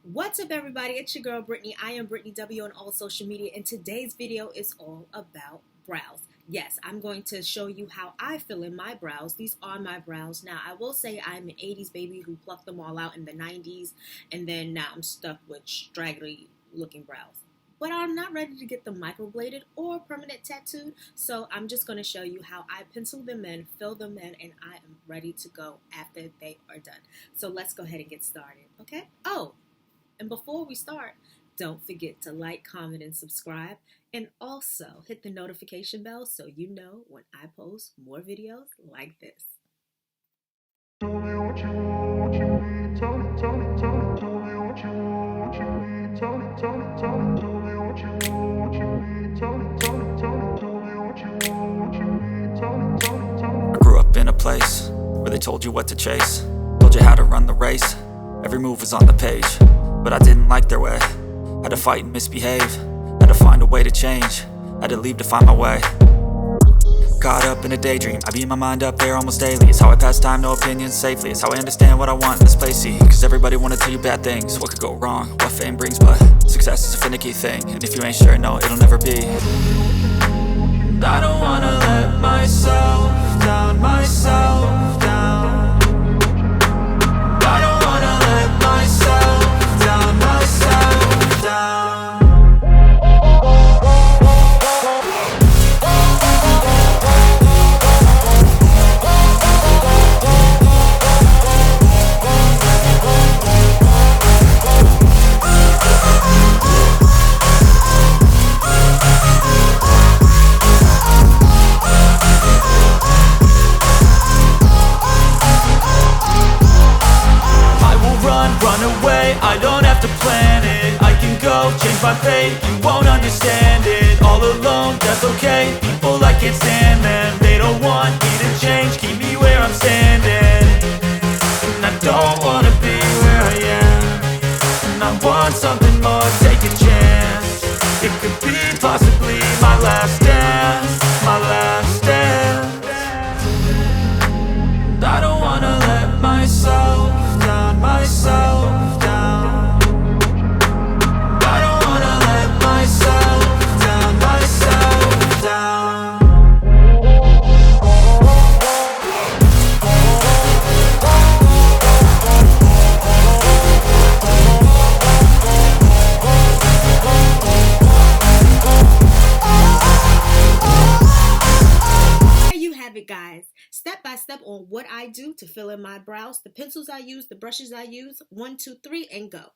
What's up, everybody? It's your girl Brittney. I am Brittney W on all social media, and today's video is all about brows. Yes, I'm going to show you how I fill in my brows. These are my brows. Now, I will say I'm an 80s baby who plucked them all out in the 90s, and then now I'm stuck with straggly looking brows. But I'm not ready to get them microbladed or permanent tattooed, so I'm just going to show you how I pencil them in, fill them in, and I am ready to go after they are done. So let's go ahead and get started, okay? Oh, and before we start, don't forget to like, comment, and subscribe, and also hit the notification bell so you know when I post more videos like this. Tell me what you want, what you need. Tell me, tell me, tell me, tell me what you want, what you need. Tell me, tell me, tell me, tell me what you want, what you need. Tell me, tell me, tell me, tell me what you want, what you need. Tell me, tell me, tell me. I grew up in a place where they told you what to chase, told you how to run the race. Every move was on the page, but I didn't like their way. Had to fight and misbehave, had to find a way to change, had to leave to find my way. Caught up in a daydream, I beat my mind up there almost daily. It's how I pass time, no opinions safely. It's how I understand what I want in this place, see. Cause everybody wanna tell you bad things, what could go wrong, what fame brings. But success is a finicky thing, and if you ain't sure, no, it'll never be. I don't wanna let myself down, myself down. I don't wanna let myself down, myself down. I don't have to plan it, I can go change my fate. You won't understand it, all alone, that's okay. People I can't stand them, they don't want me to change. Keep me where I'm standing, and I don't wanna be where I am. And I want something more, take a chance. It could be possibly my last dance, my last dance. I don't wanna let myself down, myself down. Guys, step by step on what I do to fill in my brows, the pencils I use, the brushes I use, 1, 2, 3, and go.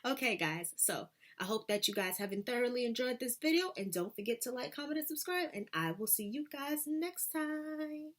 Okay, guys, so I hope that you guys have thoroughly enjoyed this video, and don't forget to like, comment, and subscribe, and I will see you guys next time.